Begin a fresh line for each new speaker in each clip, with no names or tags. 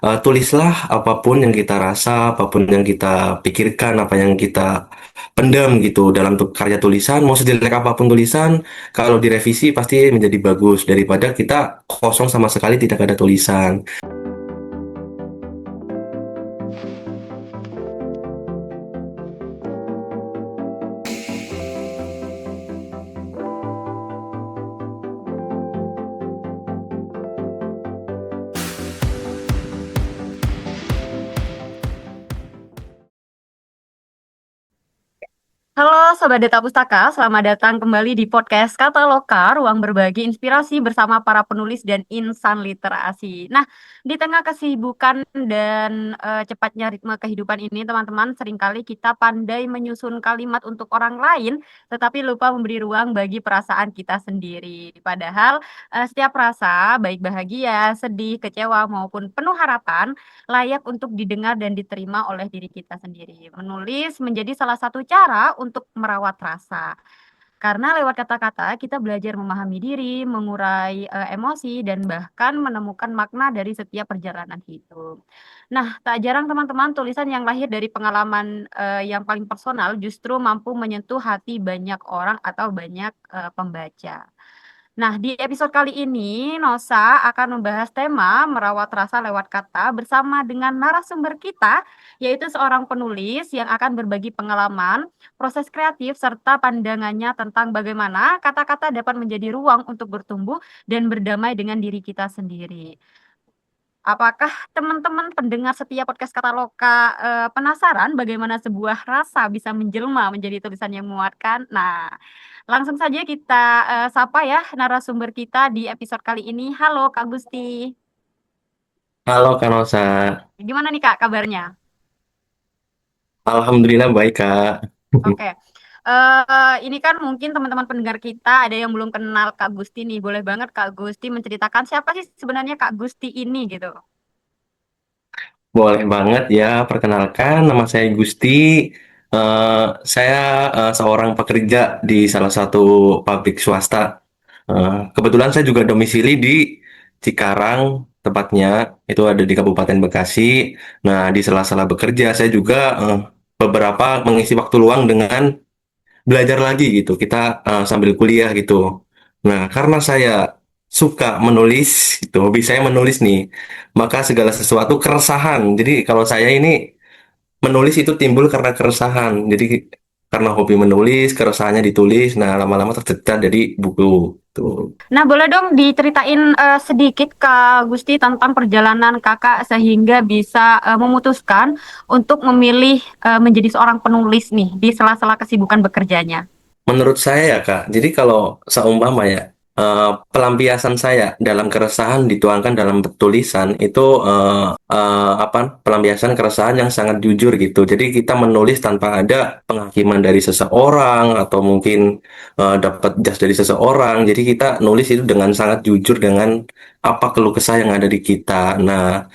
tulislah apapun yang kita rasa, apapun yang kita pikirkan, apa yang kita pendam gitu dalam karya tulisan. Mau sejelek apapun tulisan, kalau direvisi pasti menjadi bagus daripada kita kosong sama sekali tidak ada tulisan.
Halo Sobat Data Pustaka, selamat datang kembali di podcast Kata Loka, ruang berbagi inspirasi bersama para penulis dan insan literasi. Nah, di tengah kesibukan dan cepatnya ritme kehidupan ini, teman-teman, seringkali kita pandai menyusun kalimat untuk orang lain, tetapi lupa memberi ruang bagi perasaan kita sendiri. Padahal setiap rasa, baik bahagia, sedih, kecewa, maupun penuh harapan, layak untuk didengar dan diterima oleh diri kita sendiri. Menulis menjadi salah satu cara untuk merawat rasa. Karena lewat kata-kata kita belajar memahami diri, mengurai emosi, dan bahkan menemukan makna dari setiap perjalanan hidup. Nah, tak jarang teman-teman tulisan yang lahir dari pengalaman yang paling personal justru mampu menyentuh hati banyak orang atau banyak pembaca. Nah, di episode kali ini, Nosa akan membahas tema merawat rasa lewat kata bersama dengan narasumber kita, yaitu seorang penulis yang akan berbagi pengalaman, proses kreatif, serta pandangannya tentang bagaimana kata-kata dapat menjadi ruang untuk bertumbuh dan berdamai dengan diri kita sendiri. Apakah teman-teman pendengar setia podcast Kataloka penasaran bagaimana sebuah rasa bisa menjelma menjadi tulisan yang memuatkan? Nah, langsung saja kita sapa ya narasumber kita di episode kali ini. Halo Kak Gusti.
Halo Kanosa,
Gimana nih Kak kabarnya?
Alhamdulillah baik Kak.
Oke. Ini kan mungkin teman-teman pendengar kita ada yang belum kenal Kak Gusti nih. Boleh banget Kak Gusti menceritakan siapa sih sebenarnya Kak Gusti ini gitu.
Boleh banget ya, perkenalkan nama saya Gusti. Saya seorang pekerja di salah satu pabrik swasta. Kebetulan saya juga domisili di Cikarang, tepatnya itu ada di Kabupaten Bekasi. Nah, di sela-sela bekerja saya juga beberapa mengisi waktu luang dengan belajar lagi gitu. Kita sambil kuliah gitu. Nah, karena saya suka menulis, gitu, hobi saya menulis nih, maka segala sesuatu keresahan. Jadi kalau saya ini menulis itu timbul karena keresahan. Jadi karena hobi menulis, keresahannya ditulis. Nah, lama-lama tercetak jadi buku. Tuh.
Nah, boleh dong diceritain sedikit Kak Gusti tentang perjalanan Kakak sehingga bisa memutuskan untuk memilih menjadi seorang penulis nih di sela-sela kesibukan bekerjanya.
Menurut saya ya Kak, jadi kalau seumpama ya, pelampiasan saya dalam keresahan dituangkan dalam tulisan itu apa pelampiasan keresahan yang sangat jujur gitu. Jadi kita menulis tanpa ada penghakiman dari seseorang atau mungkin dapat jas dari seseorang. Jadi kita nulis itu dengan sangat jujur dengan apa keluh kesah yang ada di kita. Nah,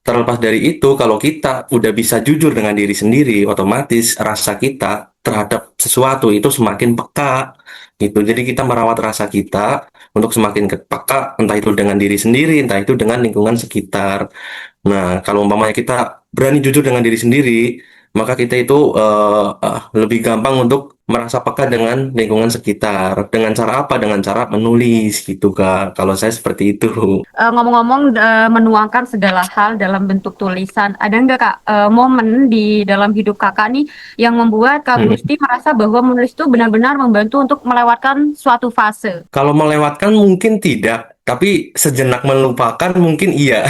terlepas dari itu, kalau kita udah bisa jujur dengan diri sendiri, otomatis rasa kita terhadap sesuatu itu semakin peka, gitu. Jadi kita merawat rasa kita untuk semakin peka, entah itu dengan diri sendiri, entah itu dengan lingkungan sekitar. Nah, kalau umpamanya kita berani jujur dengan diri sendiri, maka kita itu lebih gampang untuk merasa peka dengan lingkungan sekitar. Dengan cara apa? Dengan cara menulis, gitu, Kak. Kalau saya seperti itu.
Ngomong-ngomong menuangkan segala hal dalam bentuk tulisan, ada nggak Kak momen di dalam hidup Kakak nih yang membuat Kak Gusti merasa bahwa menulis itu benar-benar membantu untuk melewatkan suatu fase?
Kalau melewatkan mungkin tidak, tapi sejenak melupakan mungkin iya.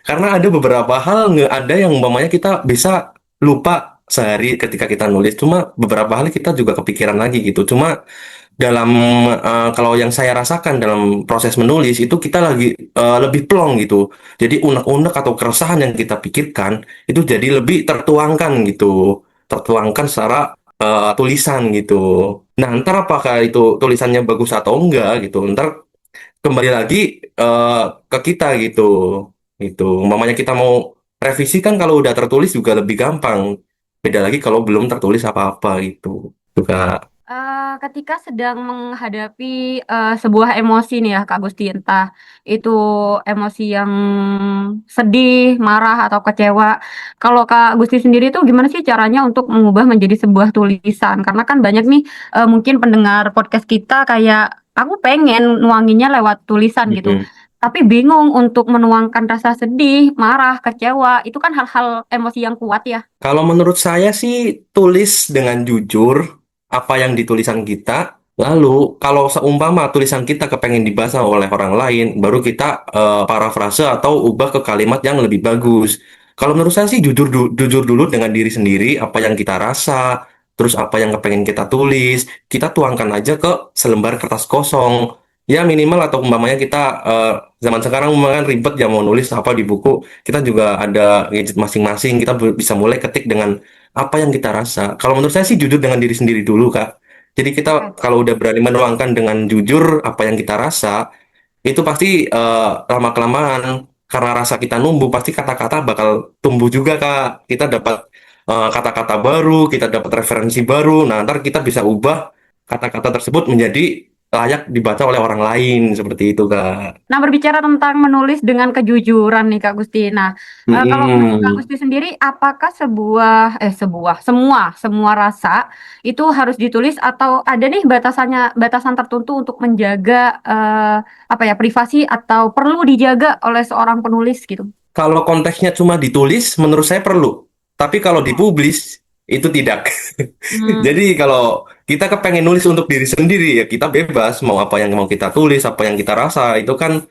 Karena ada beberapa hal nggak ada yang umpamanya kita bisa lupa sehari ketika kita nulis. Cuma beberapa hal kita juga kepikiran lagi gitu. Cuma dalam kalau yang saya rasakan dalam proses menulis itu kita lagi lebih plong gitu. Jadi unek-unek atau keresahan yang kita pikirkan itu jadi lebih tertuangkan gitu. Tertuangkan secara tulisan gitu. Nah, ntar apakah itu tulisannya bagus atau enggak gitu. Ntar kembali lagi eh, ke kita gitu. Gitu. Umpamanya kita mau revisi kan kalau udah tertulis juga lebih gampang. Beda lagi kalau belum tertulis apa-apa gitu. Tuh, Kak.
Ketika sedang menghadapi sebuah emosi nih ya Kak Gusti, entah itu emosi yang sedih, marah atau kecewa. Kalau Kak Gusti sendiri tuh gimana sih caranya untuk mengubah menjadi sebuah tulisan? Karena kan banyak nih mungkin pendengar podcast kita kayak aku pengen nuanginnya lewat tulisan gitu.
Mm-mm.
Tapi bingung untuk menuangkan rasa sedih, marah, kecewa. Itu kan hal-hal emosi yang kuat ya.
Kalau menurut saya sih tulis dengan jujur apa yang di tulisan kita. Lalu kalau seumpama tulisan kita kepengen dibaca oleh orang lain, baru kita parafrase atau ubah ke kalimat yang lebih bagus. Kalau menurut saya sih jujur dulu dengan diri sendiri apa yang kita rasa, terus apa yang kepengen kita tulis, kita tuangkan aja ke selembar kertas kosong. Ya minimal atau umpamanya kita zaman sekarang umpamanya ribet ya mau nulis apa di buku, kita juga ada gadget masing-masing, kita bisa mulai ketik dengan apa yang kita rasa. Kalau menurut saya sih jujur dengan diri sendiri dulu, Kak. Jadi kita
Oke.
kalau udah berani menuangkan dengan jujur apa yang kita rasa, itu pasti lama-kelamaan karena rasa kita numbuh, pasti kata-kata bakal tumbuh juga, Kak. Kita dapat kata-kata baru, kita dapat referensi baru. Nah, ntar kita bisa ubah kata-kata tersebut menjadi layak dibaca oleh orang lain seperti itu, Kak.
Nah, berbicara tentang menulis dengan kejujuran nih Kak Gusti. Nah, kalau menurut Kak
Mm-mm.
Gusti sendiri, apakah semua rasa itu harus ditulis atau ada nih batasan tertentu untuk menjaga apa ya privasi atau perlu dijaga oleh seorang penulis gitu?
Kalau konteksnya cuma ditulis, menurut saya perlu. Tapi kalau dipublis, itu tidak.
Hmm,
Jadi kalau kita kepengen nulis untuk diri sendiri, ya kita bebas. Mau apa yang mau kita tulis, apa yang kita rasa, itu kan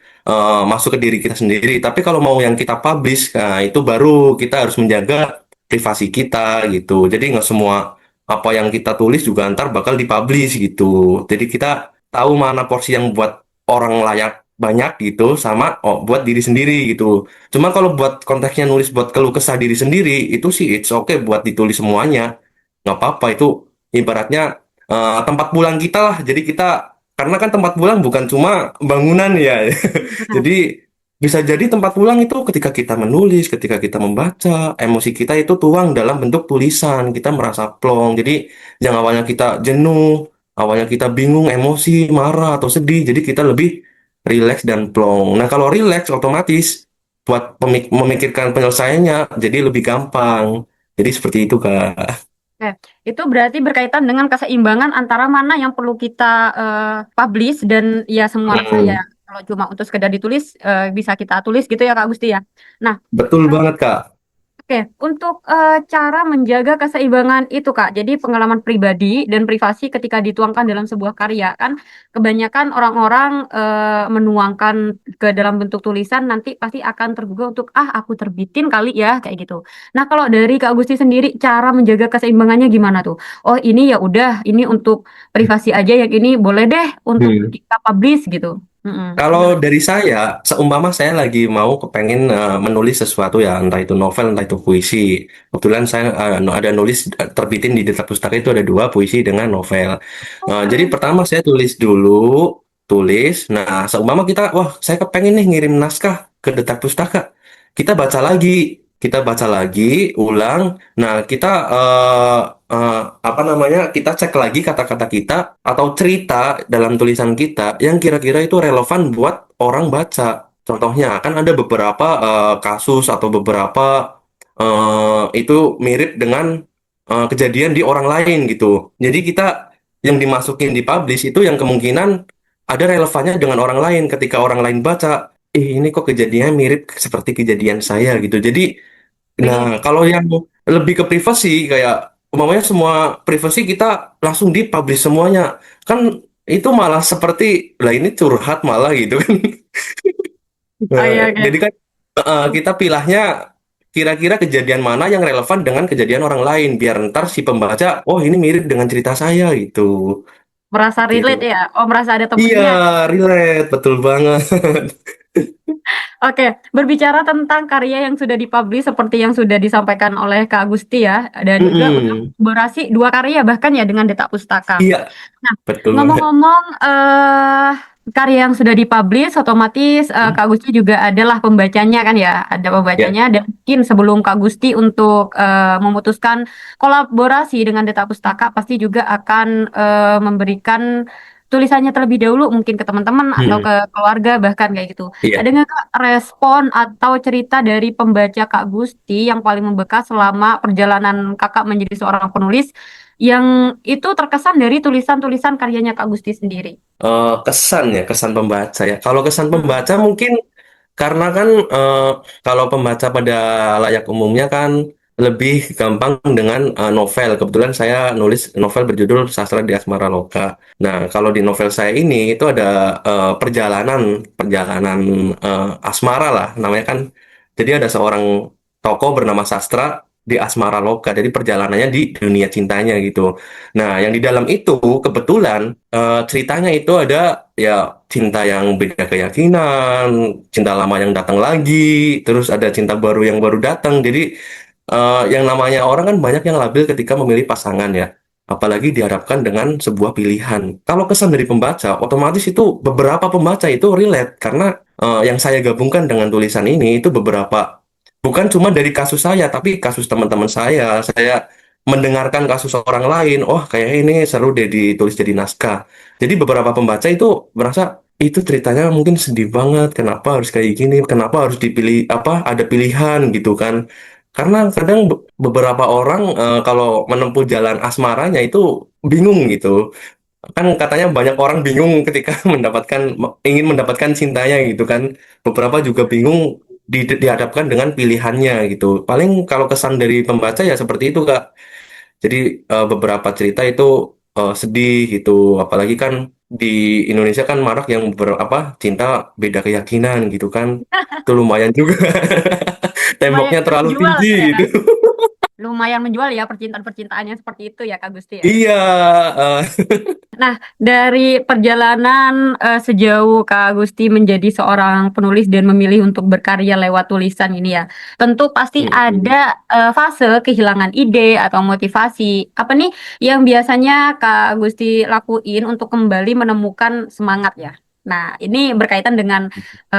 masuk ke diri kita sendiri. Tapi kalau mau yang kita publish, nah itu baru kita harus menjaga privasi kita gitu. Jadi nggak semua apa yang kita tulis juga ntar bakal dipublish gitu. Jadi kita tahu mana porsi yang buat orang layak banyak gitu, sama buat diri sendiri gitu. Cuma kalau buat konteksnya nulis buat keluh kesah diri sendiri, itu sih it's okay buat ditulis semuanya. Nggak apa-apa, itu ibaratnya tempat pulang kita lah. Jadi kita, karena kan tempat pulang bukan cuma bangunan ya.
benar.
Jadi bisa jadi tempat pulang itu ketika kita menulis, ketika kita membaca, emosi kita itu tuang dalam bentuk tulisan. Kita merasa plong. Jadi yang awalnya kita jenuh, awalnya kita bingung, emosi, marah, atau sedih. Jadi kita lebih rileks dan plong. Nah, kalau rileks otomatis buat memikirkan penyelesaiannya jadi lebih gampang. Jadi seperti itu, Kak.
Oke, itu berarti berkaitan dengan keseimbangan antara mana yang perlu kita publish dan ya semua rasa ya.
Hmm,
Kalau cuma untuk sekedar ditulis bisa kita tulis gitu ya Kak Gusti ya. Nah,
betul banget, Kak.
oke, untuk cara menjaga keseimbangan itu Kak, jadi pengalaman pribadi dan privasi ketika dituangkan dalam sebuah karya kan, kebanyakan orang-orang menuangkan ke dalam bentuk tulisan nanti pasti akan tergugah untuk aku terbitin kali ya kayak gitu. Nah kalau dari Kak Gusti sendiri cara menjaga keseimbangannya gimana tuh? Oh ini ya udah, ini untuk privasi aja, yang ini boleh deh untuk
Hmm.
kita publish gitu. Mm-mm.
Kalau dari saya, seumpama saya lagi mau kepengen menulis sesuatu ya, entah itu novel, entah itu puisi. Kebetulan saya ada nulis terbitin di Data Pustaka itu ada dua puisi dengan novel.
Oh,
Jadi
keren.
pertama saya tulis dulu, tulis. Nah, seumpama kita, wah saya kepengen nih ngirim naskah ke Data Pustaka. Kita baca lagi, ulang. Nah, kita apa namanya? Kita cek lagi kata-kata kita atau cerita dalam tulisan kita yang kira-kira itu relevan buat orang baca. Contohnya, kan ada beberapa kasus atau beberapa itu mirip dengan kejadian di orang lain gitu. Jadi kita yang dimasukin di publish itu yang kemungkinan ada relevannya dengan orang lain. Ketika orang lain baca, ini kok kejadiannya mirip seperti kejadian saya gitu. Jadi, nah
Wih,
kalau yang lebih ke privasi kayak umpamanya semua privasi kita langsung dipublish semuanya, kan itu malah seperti lah ini curhat malah gitu kan.
oh
Nah,
iya
jadi
oke.
kan kita pilahnya kira-kira kejadian mana yang relevan dengan kejadian orang lain biar ntar si pembaca, oh ini mirip dengan cerita saya gitu.
Merasa
Seperti itu.
relate ya? Oh, merasa ada
Iya,
temennya.
relate, betul banget.
Oke, berbicara tentang karya yang sudah dipublish seperti yang sudah disampaikan oleh Kak Agusti ya, dan juga udah
Mm-mm.
kolaborasi dua karya bahkan ya dengan Detak Pustaka.
Iya,
Nah,
betul banget.
ngomong-ngomong karya yang sudah dipublish, otomatis Kak Agusti juga adalah pembacanya kan ya, ada
Ya,
pembacanya dan mungkin sebelum Kak Gusti untuk memutuskan kolaborasi dengan Duta Pustaka, pasti juga akan memberikan tulisannya terlebih dahulu mungkin ke teman-teman atau
Hmm,
ke keluarga bahkan kayak gitu.
iya.
Ada nggak Kak respon atau cerita dari pembaca Kak Gusti yang paling membekas selama perjalanan Kakak menjadi seorang penulis yang itu terkesan dari tulisan-tulisan karyanya Kak Gusti sendiri?
Kesan ya, kesan pembaca ya. Kalau kesan
Mm-mm.
pembaca mungkin karena kan kalau pembaca pada layak umumnya kan lebih gampang dengan novel. Kebetulan saya nulis novel berjudul Sastra di Asmara Loka. Nah, kalau di novel saya ini itu ada perjalanan perjalanan asmara lah namanya kan. Jadi ada seorang tokoh bernama Sastra di Asmara Loka. Jadi perjalanannya di dunia cintanya gitu. Nah, yang di dalam itu kebetulan ceritanya itu ada ya cinta yang beda keyakinan, cinta lama yang datang lagi, terus ada cinta baru yang baru datang. Jadi yang namanya orang kan banyak yang labil ketika memilih pasangan ya. Apalagi dihadapkan dengan sebuah pilihan. Kalau kesan dari pembaca, otomatis itu beberapa pembaca itu relate karena yang saya gabungkan dengan tulisan ini itu beberapa bukan cuma dari kasus saya, tapi kasus teman-teman saya. Saya mendengarkan kasus orang lain, oh kayak ini seru deh ditulis jadi naskah. Jadi beberapa pembaca itu merasa itu ceritanya mungkin sedih banget, kenapa harus kayak gini, kenapa harus dipilih apa ada pilihan gitu kan. Karena kadang beberapa orang kalau menempuh jalan asmaranya itu bingung gitu. Kan katanya banyak orang bingung ketika ingin mendapatkan cintanya gitu kan. Beberapa juga bingung dihadapkan dengan pilihannya gitu. Paling kalau kesan dari pembaca ya seperti itu Kak. Jadi beberapa cerita itu sedih gitu, apalagi kan di Indonesia kan marak yang cinta beda keyakinan gitu kan, itu lumayan juga.
Lumayan
Temboknya terlalu
menjual
tinggi
ya.
gitu.
Lumayan menjual ya percintaan-percintaannya seperti itu ya Kak Gusti ya.
Iya, eh,
Nah, dari perjalanan sejauh Kak Gusti menjadi seorang penulis dan memilih untuk berkarya lewat tulisan ini ya, tentu pasti
mm-mm.
ada fase kehilangan ide atau motivasi. Apa nih yang biasanya Kak Gusti lakuin untuk kembali menemukan semangat ya? Nah, ini berkaitan dengan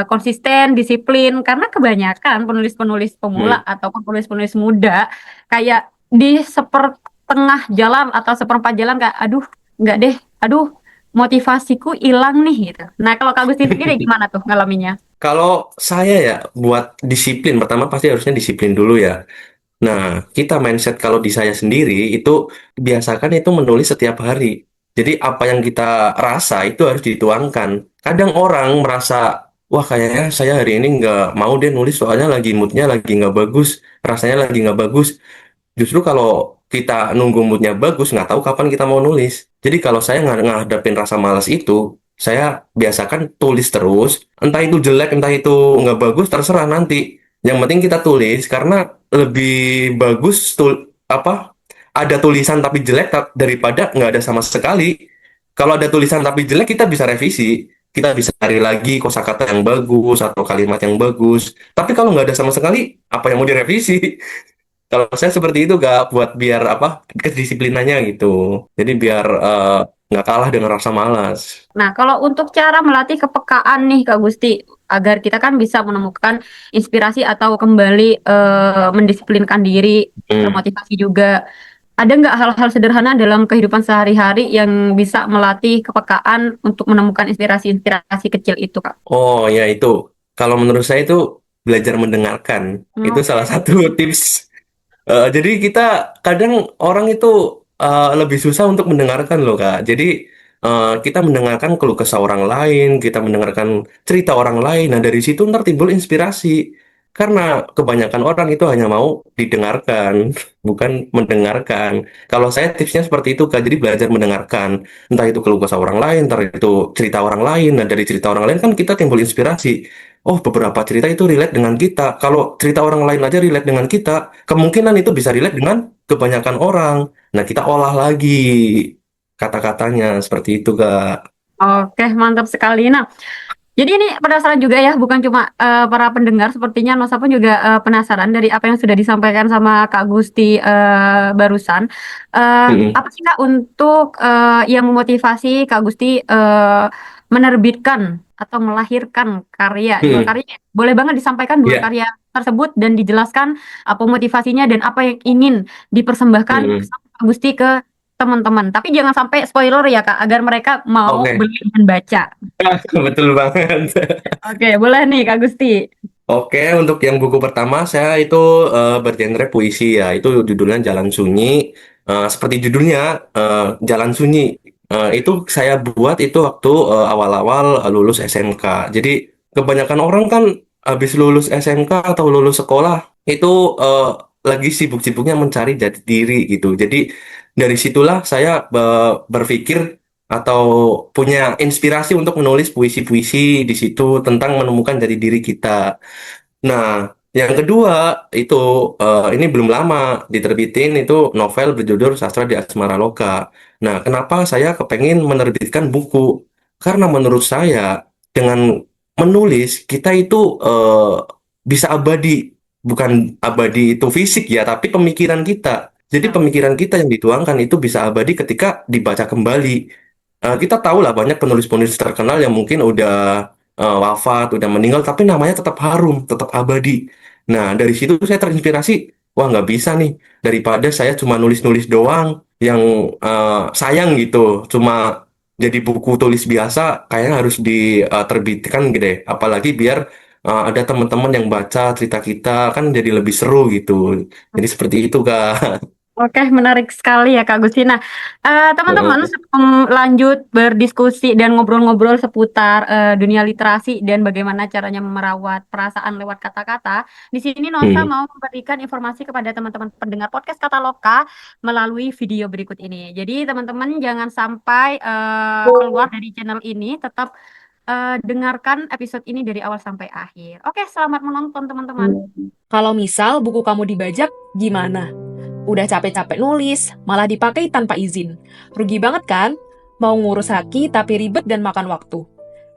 konsisten, disiplin, karena kebanyakan penulis-penulis pemula
Mm.
ataupun penulis-penulis muda kayak di sepertengah jalan atau seperempat jalan kayak, aduh, nggak deh, aduh, motivasiku hilang nih gitu. Nah, kalau Kak Gusti sendiri gimana tuh ngalaminnya?
Kalau saya ya buat disiplin pertama pasti harusnya disiplin dulu ya. Nah, kita mindset kalau di saya sendiri itu biasakan itu menulis setiap hari. Jadi apa yang kita rasa itu harus dituangkan. Kadang orang merasa, wah kayaknya saya hari ini nggak mau deh nulis soalnya lagi moodnya lagi nggak bagus, rasanya lagi nggak bagus. Justru kalau kita nunggu moodnya bagus, nggak tahu kapan kita mau nulis. Jadi kalau saya ngadapin rasa malas itu, saya biasakan tulis terus. Entah itu jelek, entah itu nggak bagus, terserah nanti. Yang penting kita tulis karena lebih bagus ada tulisan tapi jelek daripada nggak ada sama sekali. Kalau ada tulisan tapi jelek kita bisa revisi, kita bisa cari lagi kosakata yang bagus atau kalimat yang bagus. Tapi kalau nggak ada sama sekali, apa yang mau direvisi? Kalau saya seperti itu gak buat biar kedisiplinannya gitu. Jadi biar nggak kalah dengan rasa malas.
Nah, kalau untuk cara melatih kepekaan nih Kak Gusti, agar kita kan bisa menemukan inspirasi atau kembali mendisiplinkan diri,
Hmm.
termotivasi juga. Ada nggak hal-hal sederhana dalam kehidupan sehari-hari yang bisa melatih kepekaan untuk menemukan inspirasi-inspirasi kecil itu, Kak?
Oh ya itu. Kalau menurut saya itu belajar mendengarkan. Itu salah
Oke.
satu tips. Jadi kita kadang orang itu lebih susah untuk mendengarkan loh Kak. Jadi kita mendengarkan keluh kesah orang lain, kita mendengarkan cerita orang lain. Nah dari situ ntar timbul inspirasi. Karena kebanyakan orang itu hanya mau didengarkan, bukan mendengarkan. Kalau saya tipsnya seperti itu Kak. Jadi belajar mendengarkan. Entah itu keluh kesah orang lain, entah itu cerita orang lain. Nah dari cerita orang lain kan kita timbul inspirasi. Oh, beberapa cerita itu relate dengan kita. Kalau cerita orang lain aja relate dengan kita, kemungkinan itu bisa relate dengan kebanyakan orang. Nah, kita olah lagi kata-katanya seperti itu, Kak.
Oke, mantap sekali. Nah, Jadi ini penasaran juga ya, bukan cuma para pendengar, sepertinya Nosa pun juga penasaran dari apa yang sudah disampaikan sama Kak Gusti barusan.
Mm-mm.
Apa sih Kak untuk yang memotivasi Kak Gusti menerbitkan atau melahirkan dua
Mm-mm.
karya? Boleh banget disampaikan dua
Ya.
karya tersebut dan dijelaskan apa motivasinya dan apa yang ingin dipersembahkan
Mm-mm.
sama Kak Gusti ke teman-teman. Tapi jangan sampai spoiler ya Kak, agar mereka mau
Oke.
beli dan baca.
Betul banget.
Oke, boleh nih Kak Gusti.
Oke, untuk yang buku pertama saya itu bergenre puisi ya. Itu judulnya Jalan Sunyi. Seperti judulnya Jalan Sunyi. Itu saya buat itu waktu awal-awal lulus SMK. Jadi kebanyakan orang kan habis lulus SMK atau lulus sekolah itu eh, lagi sibuk-sibuknya mencari jati diri gitu. Jadi dari situlah saya berpikir atau punya inspirasi untuk menulis puisi-puisi di situ tentang menemukan jati diri kita. Nah, yang kedua itu ini belum lama diterbitin itu novel berjudul Sastra di Asmara Loka. Nah, kenapa saya kepengen menerbitkan buku? Karena menurut saya dengan menulis kita itu bisa abadi, bukan abadi itu fisik ya, tapi pemikiran kita. Jadi
Nah,
pemikiran kita yang dituangkan itu bisa abadi ketika dibaca kembali. Kita tahu lah banyak penulis-penulis terkenal yang mungkin udah wafat, udah meninggal, tapi namanya tetap harum, tetap abadi. Nah, dari situ saya terinspirasi, wah nggak bisa nih, daripada saya cuma nulis-nulis doang, yang sayang gitu, cuma jadi buku tulis biasa, kayaknya harus diterbitkan gitu deh. Apalagi biar ada teman-teman yang baca cerita kita, kan jadi lebih seru gitu. Jadi seperti itu, Kak.
oke, menarik sekali ya Kak Gusti. Nah, teman-teman sebelum lanjut berdiskusi dan ngobrol-ngobrol seputar dunia literasi dan bagaimana caranya merawat perasaan lewat kata-kata, di sini Nosa
Hmm.
mau memberikan informasi kepada teman-teman pendengar podcast Kata Loka melalui video berikut ini. Jadi teman-teman jangan sampai keluar dari channel ini, tetap dengarkan episode ini dari awal sampai akhir. Oke, selamat menonton teman-teman.
Kalau misal buku kamu dibajak, gimana? Udah capek-capek nulis, malah dipakai tanpa izin. Rugi banget kan? Mau ngurus haki tapi ribet dan makan waktu.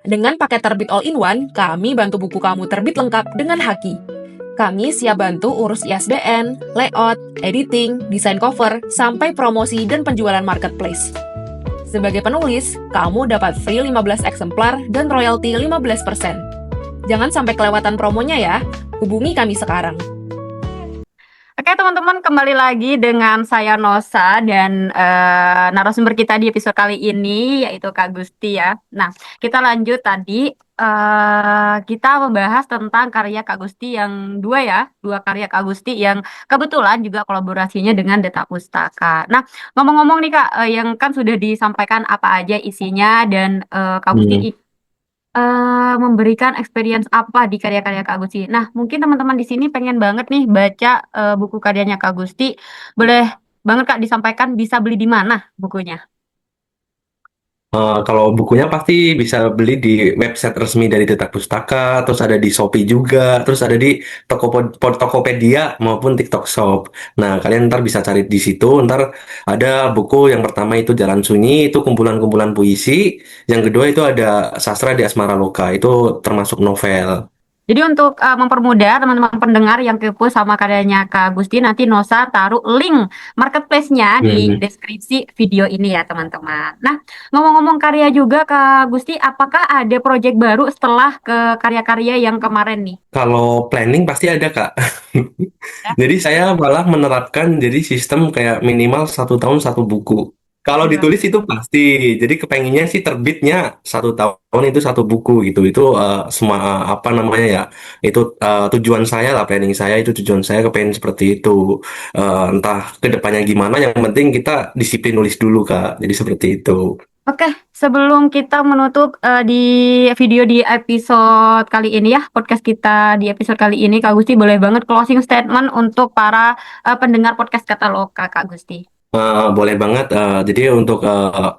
Dengan paket terbit all-in-one, kami bantu buku kamu terbit lengkap dengan haki. Kami siap bantu urus ISBN, layout, editing, desain cover, sampai promosi dan penjualan marketplace. Sebagai penulis, kamu dapat free 15 eksemplar dan royalti 15%. Jangan sampai kelewatan promonya ya. Hubungi kami sekarang.
Oke teman-teman, kembali lagi dengan saya Nosa dan narasumber kita di episode kali ini yaitu Kak Gusti ya. Nah, kita lanjut tadi kita membahas tentang karya Kak Gusti yang dua karya Kak Gusti yang kebetulan juga kolaborasinya dengan Deta Pustaka. Nah, ngomong-ngomong nih Kak, yang kan sudah disampaikan apa aja isinya dan Kak Gusti
Hmm.
memberikan experience apa di karya-karya Kak Gusti. Nah, mungkin teman-teman di sini pengen banget nih baca buku karyanya Kak Gusti. Boleh banget Kak disampaikan bisa beli di mana bukunya?
Kalau bukunya pasti bisa beli di website resmi dari Deta Pustaka, terus ada di Shopee juga, terus ada di Tokopedia maupun TikTok Shop. Nah, kalian ntar bisa cari di situ. Ntar ada buku yang pertama itu Jalan Sunyi, itu kumpulan-kumpulan puisi. Yang kedua itu ada Sastra di Asmara Loka, itu termasuk novel.
Jadi untuk mempermudah teman-teman pendengar yang kepo sama karyanya Kak Gusti, nanti Nosa taruh link marketplace-nya di
Hmm.
deskripsi video ini ya teman-teman. Nah, ngomong-ngomong karya juga Kak Gusti, apakah ada proyek baru setelah ke karya-karya yang kemarin nih?
Kalau planning pasti ada, Kak.
Ya,
Jadi saya malah menerapkan jadi sistem kayak minimal 1 tahun 1 buku. Kalau
iya.
ditulis itu pasti. Jadi kepengennya sih terbitnya 1 tahun itu 1 buku gitu. Itu semua apa namanya ya? Itu tujuan saya lah, planning saya itu tujuan saya kepengen seperti itu. Entah kedepannya gimana. Yang penting kita disiplin nulis dulu, Kak. Jadi seperti itu.
Oke, sebelum kita menutup di video di episode kali ini ya, podcast kita di episode kali ini, Kak Gusti boleh banget closing statement untuk para pendengar podcast Kata Loka, Kak Gusti.
Boleh banget. Jadi untuk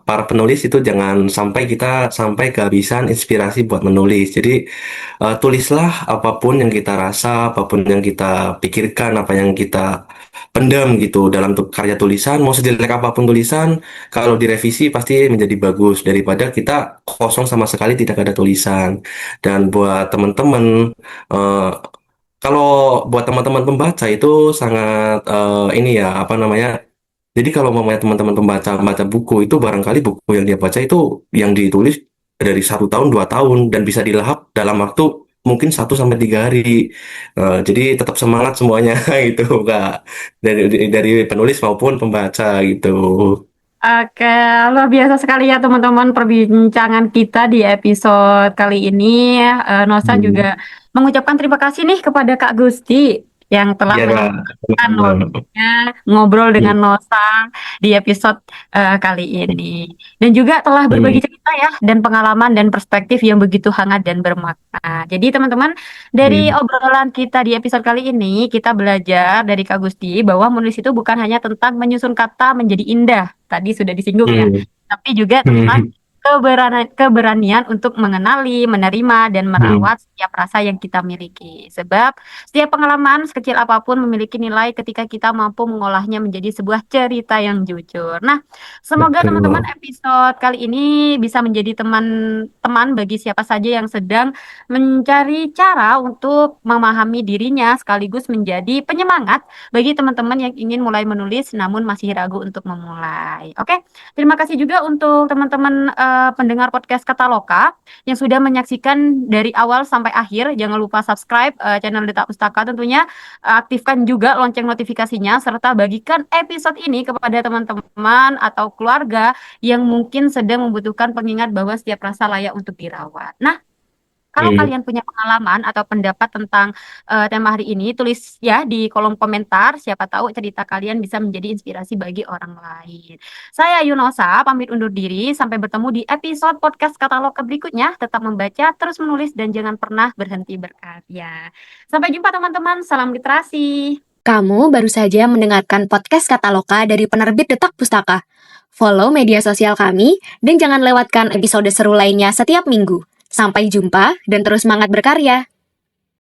para penulis itu jangan sampai kita sampai kehabisan inspirasi buat menulis. Jadi tulislah apapun yang kita rasa, apapun yang kita pikirkan, apa yang kita pendam gitu dalam karya tulisan. Mau sejelek apapun tulisan, kalau direvisi pasti menjadi bagus daripada kita kosong sama sekali tidak ada tulisan. Dan buat teman-teman, eh, kalau buat teman-teman pembaca itu sangat ini ya apa namanya. Jadi kalau mau teman-teman pembaca membaca buku itu barangkali buku yang dia baca itu yang ditulis dari 1 tahun 2 tahun dan bisa dilahap dalam waktu mungkin 1 sampai 3 hari. Jadi tetap semangat semuanya gitu Kak, dari penulis maupun pembaca gitu.
Oke, luar biasa sekali ya teman-teman perbincangan kita di episode kali ini. Nosa juga
Hmm.
mengucapkan terima kasih nih kepada Kak Gusti yang telah
Ya Kak,
menyempatkan
sama-sama.
waktunya ngobrol dengan
Hmm.
Nosa di episode kali ini. Dan juga telah berbagi
Hmm.
cerita ya dan pengalaman dan perspektif yang begitu hangat dan bermakna. Jadi teman-teman, dari
Hmm.
obrolan kita di episode kali ini, kita belajar dari Kak Gusti bahwa menulis itu bukan hanya tentang menyusun kata menjadi indah. Tadi sudah disinggung ya,
Hmm.
tapi juga tentang
Hmm.
keberanian untuk mengenali, menerima, dan
Hmm.
merawat setiap rasa yang kita miliki. Sebab setiap pengalaman sekecil apapun memiliki nilai ketika kita mampu mengolahnya menjadi sebuah cerita yang jujur. Nah, semoga teman-teman
Betul.
episode kali ini bisa menjadi teman-teman bagi siapa saja yang sedang mencari cara untuk memahami dirinya sekaligus menjadi penyemangat bagi teman-teman yang ingin mulai menulis namun masih ragu untuk memulai. Oke, terima kasih juga untuk teman-teman pendengar podcast Kataloka yang sudah menyaksikan dari awal sampai akhir. Jangan lupa subscribe channel Duta Pustaka tentunya, aktifkan juga lonceng notifikasinya serta bagikan episode ini kepada teman-teman atau keluarga yang mungkin sedang membutuhkan pengingat bahwa setiap rasa layak untuk dirawat. Nah, kalau
Hmm.
kalian punya pengalaman atau pendapat tentang tema hari ini, tulis ya di kolom komentar. Siapa tahu cerita kalian bisa menjadi inspirasi bagi orang lain. Saya Yunosa, pamit undur diri. Sampai bertemu di episode podcast katalog berikutnya. Tetap membaca, terus menulis, dan jangan pernah berhenti berkarya. Sampai jumpa teman-teman. Salam literasi.
Kamu baru saja mendengarkan podcast Kataloka dari penerbit Detak Pustaka. Follow media sosial kami dan jangan lewatkan episode seru lainnya setiap minggu. Sampai jumpa dan terus semangat berkarya.